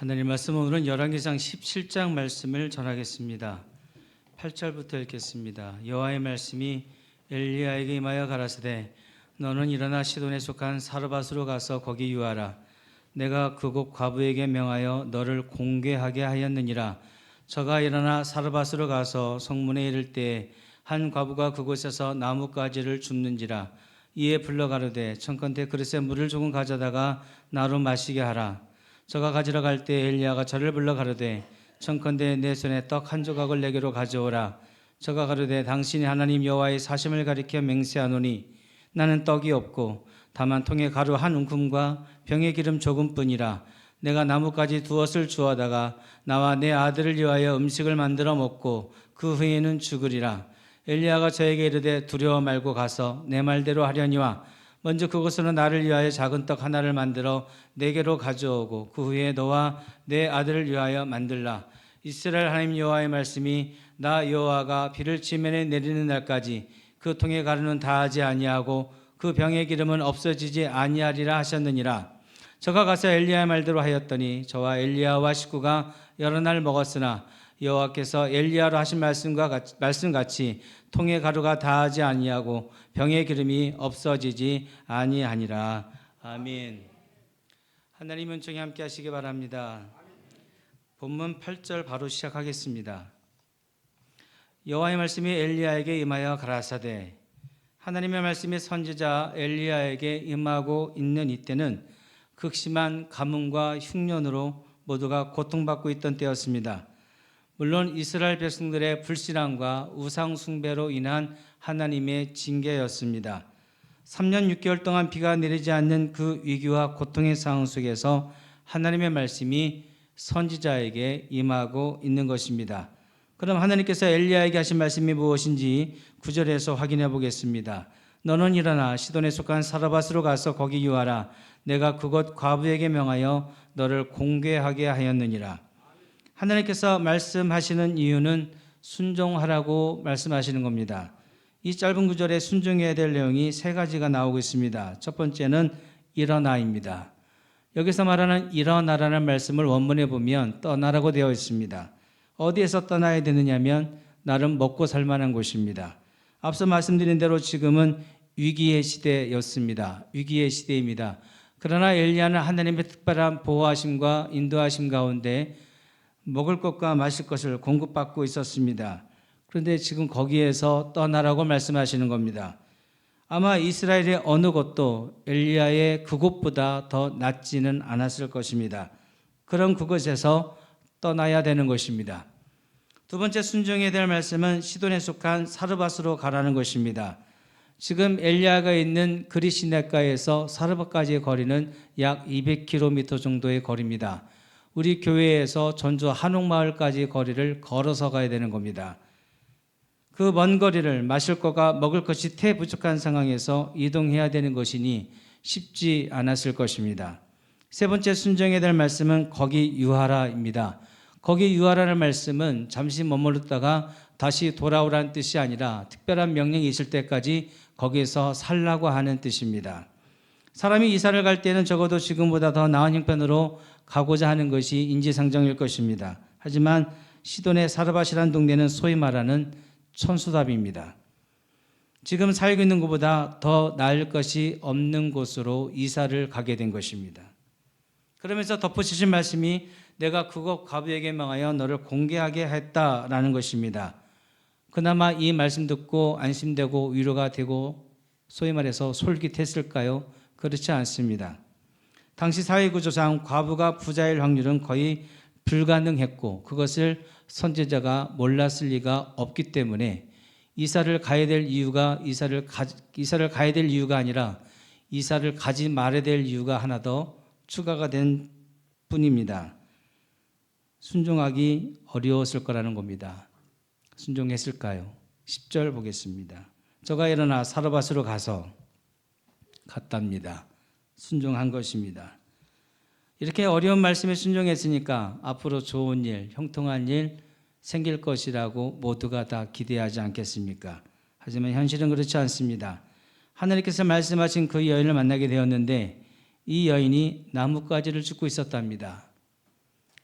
하나님 말씀, 오늘은 열왕기상 17장 말씀을 전하겠습니다. 8절부터 읽겠습니다. 여호와의 말씀이 엘리야에게 임하여 가라사대 너는 일어나 시돈에 속한 사르밧으로 가서 거기 유하라. 내가 그곳 과부에게 명하여 너를 공개하게 하였느니라. 저가 일어나 사르밧으로 가서 성문에 이를 때에 한 과부가 그곳에서 나뭇가지를 줍는지라. 이에 불러 가로되 청컨대 그릇에 물을 조금 가져다가 나로 마시게 하라. 저가 가지러 갈 때 엘리야가 저를 불러 가로되 청컨대 내 손에 떡 한 조각을 내게로 가져오라. 저가 가로되 당신이 하나님 여호와의 사심을 가리켜 맹세하노니 나는 떡이 없고 다만 통에 가루 한 움큼과 병에 기름 조금뿐이라. 내가 나뭇가지 두엇을 주워다가 나와 내 아들을 위하여 음식을 만들어 먹고 그 후에는 죽으리라. 엘리야가 저에게 이르되 두려워 말고 가서 내 말대로 하려니와 먼저 그곳으로 나를 위하여 작은 떡 하나를 만들어 내게로 가져오고 그 후에 너와 내 아들을 위하여 만들라. 이스라엘 하나님 여호와의 말씀이 나 여호와가 비를 지면에 내리는 날까지 그 통에 가루는 다하지 아니하고 그 병의 기름은 없어지지 아니하리라 하셨느니라. 저가 가서 엘리야의 말대로 하였더니 저와 엘리야와 식구가 여러 날 먹었으나 여호와께서 엘리야로 하신 말씀같이 통의 가루가 다하지 아니하고 병의 기름이 없어지지 아니하니라. 아멘. 하나님 은총이 함께 하시기 바랍니다. 본문 8절 바로 시작하겠습니다. 여호와의 말씀이 엘리야에게 임하여 가라사대. 하나님의 말씀이 선지자 엘리야에게 임하고 있는 이때는 극심한 가뭄과 흉년으로 모두가 고통받고 있던 때였습니다. 물론 이스라엘 백성들의 불신앙과 우상 숭배로 인한 하나님의 징계였습니다. 3년 6개월 동안 비가 내리지 않는 그 위기와 고통의 상황 속에서 하나님의 말씀이 선지자에게 임하고 있는 것입니다. 그럼 하나님께서 엘리야에게 하신 말씀이 무엇인지 9절에서 확인해 보겠습니다. 너는 일어나 시돈에 속한 사르밧으로 가서 거기 유하라. 내가 그곳 과부에게 명하여 너를 공개하게 하였느니라. 하나님께서 말씀하시는 이유는 순종하라고 말씀하시는 겁니다. 이 짧은 구절에 순종해야 될 내용이 세 가지가 나오고 있습니다. 첫 번째는 일어나입니다. 여기서 말하는 일어나라는 말씀을 원문에 보면 떠나라고 되어 있습니다. 어디에서 떠나야 되느냐면 나름 먹고 살 만한 곳입니다. 앞서 말씀드린 대로 지금은 위기의 시대였습니다. 위기의 시대입니다. 그러나 엘리야는 하나님의 특별한 보호하심과 인도하심 가운데 먹을 것과 마실 것을 공급받고 있었습니다. 그런데 지금 거기에서 떠나라고 말씀하시는 겁니다. 아마 이스라엘의 어느 곳도 엘리야의 그곳보다 더 낫지는 않았을 것입니다. 그런 그곳에서 떠나야 되는 것입니다. 두 번째 순종해야 될 말씀은 시돈에 속한 사르밧으로 가라는 것입니다. 지금 엘리야가 있는 그리 시내가에서 사르밧까지의 거리는 약 200km 정도의 거리입니다. 우리 교회에서 전주 한옥마을까지 거리를 걸어서 가야 되는 겁니다. 그 먼 거리를 마실 것과 먹을 것이 태부족한 상황에서 이동해야 되는 것이니 쉽지 않았을 것입니다. 세 번째 순종해야 될 말씀은 거기 유하라입니다. 거기 유하라는 말씀은 잠시 머물렀다가 다시 돌아오라는 뜻이 아니라 특별한 명령이 있을 때까지 거기에서 살라고 하는 뜻입니다. 사람이 이사를 갈 때는 적어도 지금보다 더 나은 형편으로 가고자 하는 것이 인지상정일 것입니다. 하지만 시돈의 사르밧이라는 동네는 소위 말하는 천수답입니다. 지금 살고 있는 곳보다 더 나을 것이 없는 곳으로 이사를 가게 된 것입니다. 그러면서 덧붙이신 말씀이 내가 그곳 과부에게 명하여 너를 공개하게 했다라는 것입니다. 그나마 이 말씀 듣고 안심되고 위로가 되고 소위 말해서 솔깃했을까요? 그렇지 않습니다. 당시 사회구조상 과부가 부자일 확률은 거의 불가능했고 그것을 선지자가 몰랐을 리가 없기 때문에 이사를 가야 될 이유가 아니라 이사를 가지 말아야 될 이유가 하나 더 추가가 된 뿐입니다. 순종하기 어려웠을 거라는 겁니다. 순종했을까요? 10절 보겠습니다. 저가 일어나 사르밧으로 갔답니다. 순종한 것입니다. 이렇게 어려운 말씀에 순종했으니까 앞으로 좋은 일, 형통한 일 생길 것이라고 모두가 다 기대하지 않겠습니까? 하지만 현실은 그렇지 않습니다. 하나님께서 말씀하신 그 여인을 만나게 되었는데 이 여인이 나뭇가지를 줍고 있었답니다.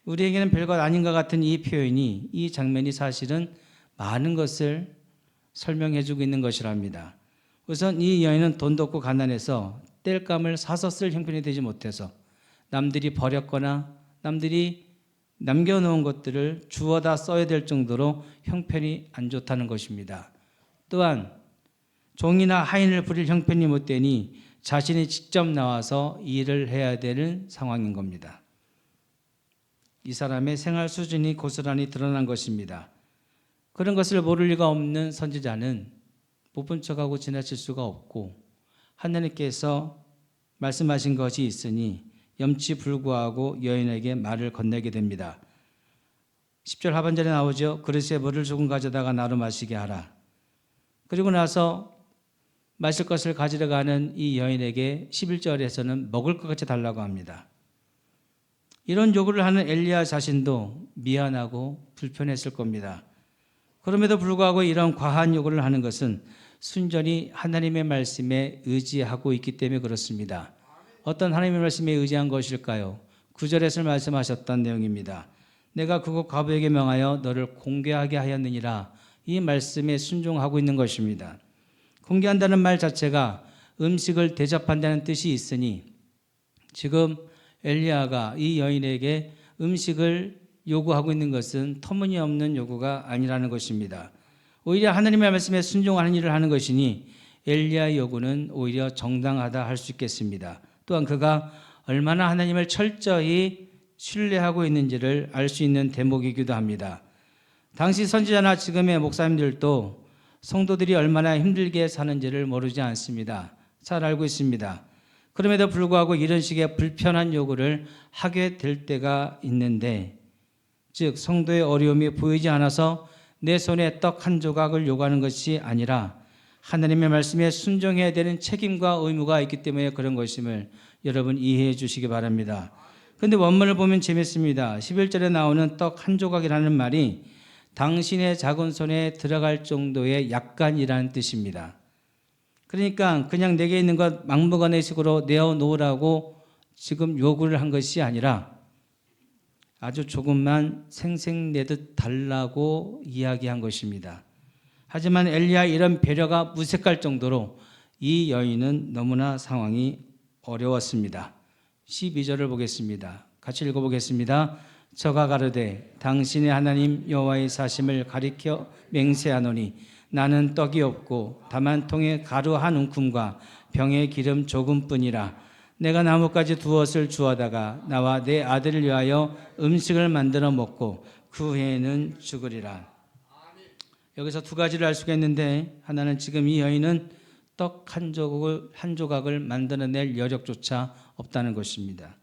우리에게는 별것 아닌 것 같은 이 표현이, 이 장면이 사실은 많은 것을 설명해주고 있는 것이랍니다. 우선 이 여인은 돈도 없고 가난해서 땔감을 사서 쓸 형편이 되지 못해서 남들이 버렸거나 남들이 남겨놓은 것들을 주워다 써야 될 정도로 형편이 안 좋다는 것입니다. 또한 종이나 하인을 부릴 형편이 못 되니 자신이 직접 나와서 일을 해야 되는 상황인 겁니다. 이 사람의 생활 수준이 고스란히 드러난 것입니다. 그런 것을 모를 리가 없는 선지자는 못 본 척하고 지나칠 수가 없고, 하나님께서 말씀하신 것이 있으니 염치불구하고 여인에게 말을 건네게 됩니다. 10절 하반절에 나오죠. 그릇에 물을 조금 가져다가 나로 마시게 하라. 그리고 나서 마실 것을 가지러 가는 이 여인에게 11절에서는 먹을 것 같이 달라고 합니다. 이런 요구를 하는 엘리야 자신도 미안하고 불편했을 겁니다. 그럼에도 불구하고 이런 과한 요구를 하는 것은 순전히 하나님의 말씀에 의지하고 있기 때문에 그렇습니다. 어떤 하나님의 말씀에 의지한 것일까요? 9절에서 말씀하셨던 내용입니다. 내가 그곳 과부에게 명하여 너를 공개하게 하였느니라. 이 말씀에 순종하고 있는 것입니다. 공개한다는 말 자체가 음식을 대접한다는 뜻이 있으니 지금 엘리야가 이 여인에게 음식을 요구하고 있는 것은 터무니없는 요구가 아니라는 것입니다. 오히려 하나님의 말씀에 순종하는 일을 하는 것이니 엘리야의 요구는 오히려 정당하다 할 수 있겠습니다. 또한 그가 얼마나 하나님을 철저히 신뢰하고 있는지를 알 수 있는 대목이기도 합니다. 당시 선지자나 지금의 목사님들도 성도들이 얼마나 힘들게 사는지를 모르지 않습니다. 잘 알고 있습니다. 그럼에도 불구하고 이런 식의 불편한 요구를 하게 될 때가 있는데, 즉 성도의 어려움이 보이지 않아서 내 손에 떡 한 조각을 요구하는 것이 아니라 하나님의 말씀에 순종해야 되는 책임과 의무가 있기 때문에 그런 것임을 여러분 이해해 주시기 바랍니다. 그런데 원문을 보면 재밌습니다. 11절에 나오는 떡 한 조각이라는 말이 당신의 작은 손에 들어갈 정도의 약간이라는 뜻입니다. 그러니까 그냥 내게 있는 것 막무가내식으로 내어놓으라고 지금 요구를 한 것이 아니라 아주 조금만 생색내듯 달라고 이야기한 것입니다. 하지만 엘리야의 이런 배려가 무색할 정도로 이 여인은 너무나 상황이 어려웠습니다. 12절을 보겠습니다. 같이 읽어보겠습니다. 저가 가르되 당신의 하나님 여호와의 사심을 가리켜 맹세하노니 나는 떡이 없고 다만 통에 가루 한 움큼과 병에 기름 조금뿐이라. 내가 나뭇가지 두엇을 주워다가 나와 내 아들을 위하여 음식을 만들어 먹고 그 후에는 죽으리라. 여기서 두 가지를 알 수가 있는데, 하나는 지금 이 여인은 떡 한 조각을 만들어낼 여력조차 없다는 것입니다.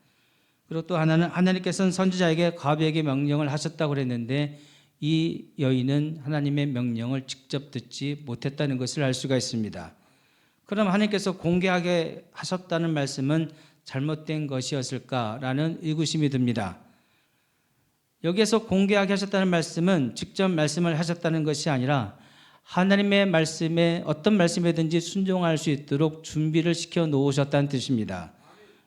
그리고 또 하나는 하나님께서는 선지자에게 과부에게 명령을 하셨다고 그랬는데 이 여인은 하나님의 명령을 직접 듣지 못했다는 것을 알 수가 있습니다. 그럼 하나님께서 공개하게 하셨다는 말씀은 잘못된 것이었을까라는 의구심이 듭니다. 여기에서 공개하게 하셨다는 말씀은 직접 말씀을 하셨다는 것이 아니라 하나님의 말씀에 어떤 말씀이든지 순종할 수 있도록 준비를 시켜 놓으셨다는 뜻입니다.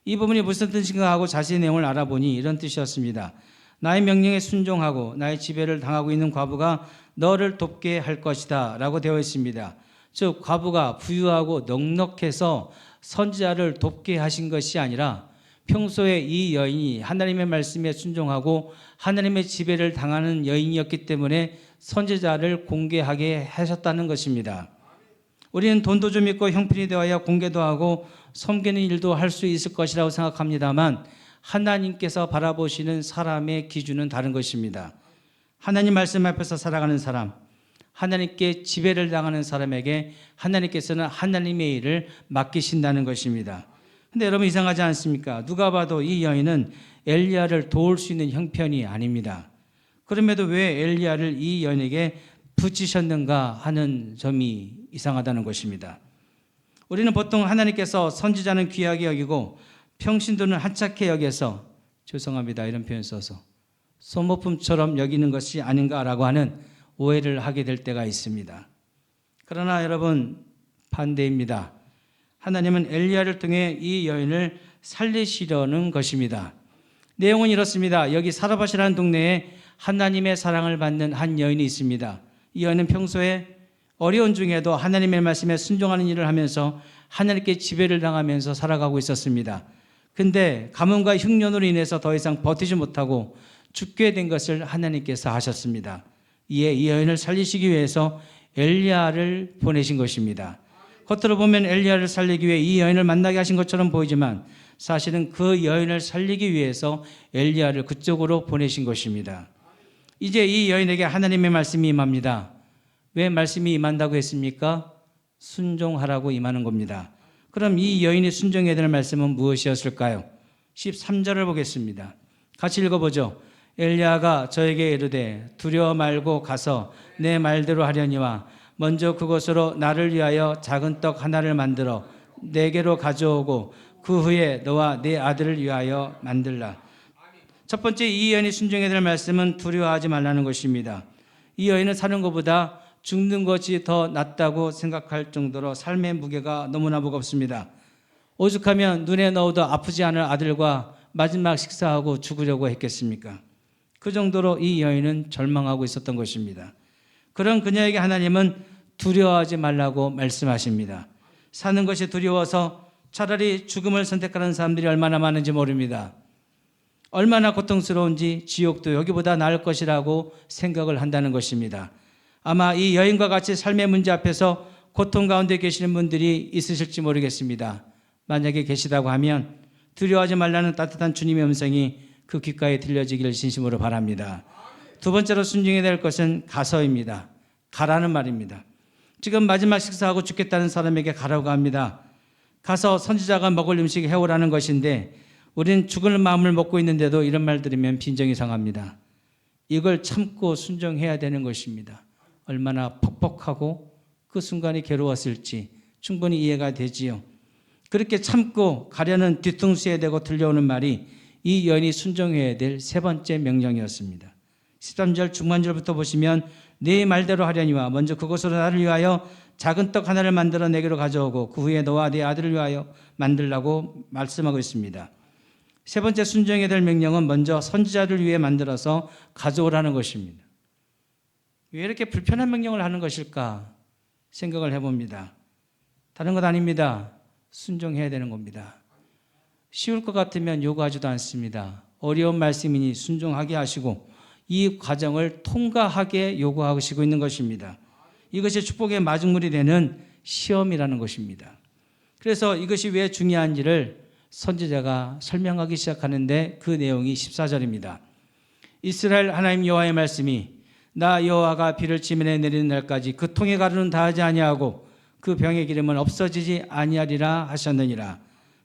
이 부분이 무슨 뜻인가 하고 자세히 내용을 알아보니 이런 뜻이었습니다. 나의 명령에 순종하고 나의 지배를 당하고 있는 과부가 너를 돕게 할 것이다 라고 되어 있습니다. 즉 과부가 부유하고 넉넉해서 선지자를 돕게 하신 것이 아니라 평소에 이 여인이 하나님의 말씀에 순종하고 하나님의 지배를 당하는 여인이었기 때문에 선지자를 공개하게 하셨다는 것입니다. 우리는 돈도 좀 있고 형편이 되어야 공개도 하고 섬기는 일도 할 수 있을 것이라고 생각합니다만 하나님께서 바라보시는 사람의 기준은 다른 것입니다. 하나님 말씀 앞에서 살아가는 사람, 하나님께 지배를 당하는 사람에게 하나님께서는 하나님의 일을 맡기신다는 것입니다. 근데 여러분 이상하지 않습니까? 누가 봐도 이 여인은 엘리야를 도울 수 있는 형편이 아닙니다. 그럼에도 왜 엘리야를 이 여인에게 붙이셨는가 하는 점이 이상하다는 것입니다. 우리는 보통 하나님께서 선지자는 귀하게 여기고 평신도는 하찮게 여겨서, 죄송합니다 이런 표현 써서, 소모품처럼 여기는 것이 아닌가라고 하는 오해를 하게 될 때가 있습니다. 그러나 여러분 반대입니다. 하나님은 엘리야를 통해 이 여인을 살리시려는 것입니다. 내용은 이렇습니다. 여기 사르밧이라는 동네에 하나님의 사랑을 받는 한 여인이 있습니다. 이 여인은 평소에 어려운 중에도 하나님의 말씀에 순종하는 일을 하면서 하나님께 지배를 당하면서 살아가고 있었습니다. 근데 가뭄과 흉년으로 인해서 더 이상 버티지 못하고 죽게 된 것을 하나님께서 아셨습니다. 이에 이 여인을 살리시기 위해서 엘리야를 보내신 것입니다. 겉으로 보면 엘리야를 살리기 위해 이 여인을 만나게 하신 것처럼 보이지만 사실은 그 여인을 살리기 위해서 엘리야를 그쪽으로 보내신 것입니다. 이제 이 여인에게 하나님의 말씀이 임합니다. 왜 말씀이 임한다고 했습니까? 순종하라고 임하는 겁니다. 그럼 이 여인이 순종해야 될 말씀은 무엇이었을까요? 13절을 보겠습니다. 같이 읽어보죠. 엘리야가 저에게 이르되 두려워 말고 가서 내 말대로 하려니와 먼저 그곳으로 나를 위하여 작은 떡 하나를 만들어 내게로 가져오고 그 후에 너와 네 아들을 위하여 만들라. 첫 번째 이 여인이 순종해야 될 말씀은 두려워하지 말라는 것입니다. 이 여인은 사는 것보다 죽는 것이 더 낫다고 생각할 정도로 삶의 무게가 너무나 무겁습니다. 오죽하면 눈에 넣어도 아프지 않을 아들과 마지막 식사하고 죽으려고 했겠습니까? 그 정도로 이 여인은 절망하고 있었던 것입니다. 그런 그녀에게 하나님은 두려워하지 말라고 말씀하십니다. 사는 것이 두려워서 차라리 죽음을 선택하는 사람들이 얼마나 많은지 모릅니다. 얼마나 고통스러운지 지옥도 여기보다 나을 것이라고 생각을 한다는 것입니다. 아마 이 여인과 같이 삶의 문제 앞에서 고통 가운데 계시는 분들이 있으실지 모르겠습니다. 만약에 계시다고 하면 두려워하지 말라는 따뜻한 주님의 음성이 그 귓가에 들려지기를 진심으로 바랍니다. 두 번째로 순종해야 될 것은 가서입니다. 가라는 말입니다. 지금 마지막 식사하고 죽겠다는 사람에게 가라고 합니다. 가서 선지자가 먹을 음식 해오라는 것인데 우리는 죽을 마음을 먹고 있는데도 이런 말 들으면 빈정이 상합니다. 이걸 참고 순종해야 되는 것입니다. 얼마나 퍽퍽하고 그 순간이 괴로웠을지 충분히 이해가 되지요. 그렇게 참고 가려는 뒤통수에 대고 들려오는 말이 이 여인이 순종해야 될 세 번째 명령이었습니다. 13절 중간절부터 보시면 네 말대로 하려니와 먼저 그곳으로 나를 위하여 작은 떡 하나를 만들어 내게로 가져오고 그 후에 너와 네 아들을 위하여 만들라고 말씀하고 있습니다. 세 번째 순종해야 될 명령은 먼저 선지자를 위해 만들어서 가져오라는 것입니다. 왜 이렇게 불편한 명령을 하는 것일까 생각을 해봅니다. 다른 것 아닙니다. 순종해야 되는 겁니다. 쉬울 것 같으면 요구하지도 않습니다. 어려운 말씀이니 순종하게 하시고 이 과정을 통과하게 요구하시고 있는 것입니다. 이것이 축복의 마중물이 되는 시험이라는 것입니다. 그래서 이것이 왜 중요한지를 선지자가 설명하기 시작하는데 그 내용이 14절입니다. 이스라엘 하나님 여호와의 말씀이 나 여호와가 비를 지면에 내리는 날까지 그 통에 가루는 다하지 아니하고 그 병의 기름은 없어지지 아니하리라 하셨느니라.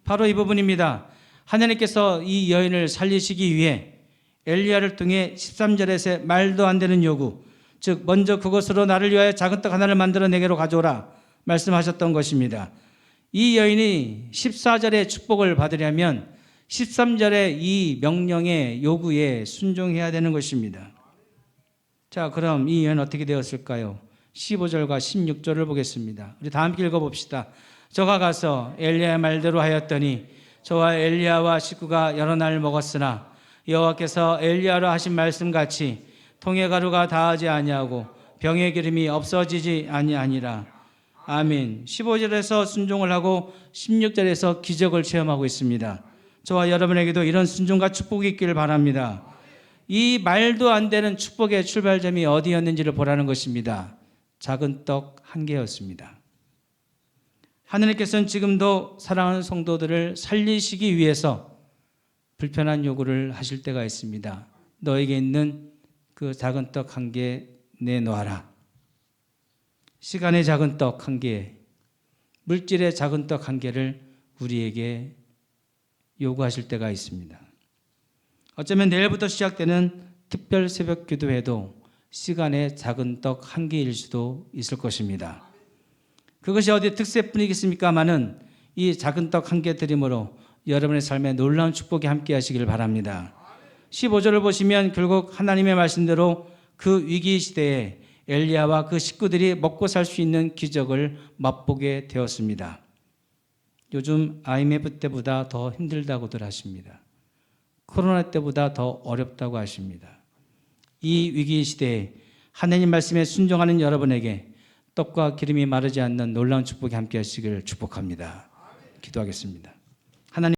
바로 이 부분입니다. 하나님께서 이 여인을 살리시기 위해 엘리야를 통해 13절에서 말도 안 되는 요구, 즉 먼저 그것으로 나를 위하여 작은 떡 하나를 만들어 내게로 가져오라 말씀하셨던 것입니다. 이 여인이 14절의 축복을 받으려면 13절의 이 명령의 요구에 순종해야 되는 것입니다. 자, 그럼 이 여인은 어떻게 되었을까요? 15절과 16절을 보겠습니다. 우리 다 함께 읽어봅시다. 저가 가서 엘리야의 말대로 하였더니 저와 엘리야와 식구가 여러 날 먹었으나 여호와께서 엘리야로 하신 말씀같이 통의 가루가 다하지 아니하고 병의 기름이 없어지지 아니하니라. 아멘. 15절에서 순종을 하고 16절에서 기적을 체험하고 있습니다. 저와 여러분에게도 이런 순종과 축복이 있기를 바랍니다. 이 말도 안 되는 축복의 출발점이 어디였는지를 보라는 것입니다. 작은 떡 한 개였습니다. 하느님께서는 지금도 사랑하는 성도들을 살리시기 위해서 불편한 요구를 하실 때가 있습니다. 너에게 있는 그 작은 떡 한 개 내놓아라. 시간의 작은 떡 한 개, 물질의 작은 떡 한 개를 우리에게 요구하실 때가 있습니다. 어쩌면 내일부터 시작되는 특별 새벽 기도회도 시간의 작은 떡 한 개일 수도 있을 것입니다. 그것이 어디 특세뿐이겠습니까마는 이 작은 떡 한 개 드림으로 여러분의 삶에 놀라운 축복이 함께 하시기를 바랍니다. 15절을 보시면 결국 하나님의 말씀대로 그 위기 시대에 엘리야와 그 식구들이 먹고 살 수 있는 기적을 맛보게 되었습니다. 요즘 IMF 때보다 더 힘들다고들 하십니다. 코로나 때보다 더 어렵다고 하십니다. 이 위기 시대에 하나님 말씀에 순종하는 여러분에게 떡과 기름이 마르지 않는 놀라운 축복이 함께 하시기를 축복합니다. 기도하겠습니다.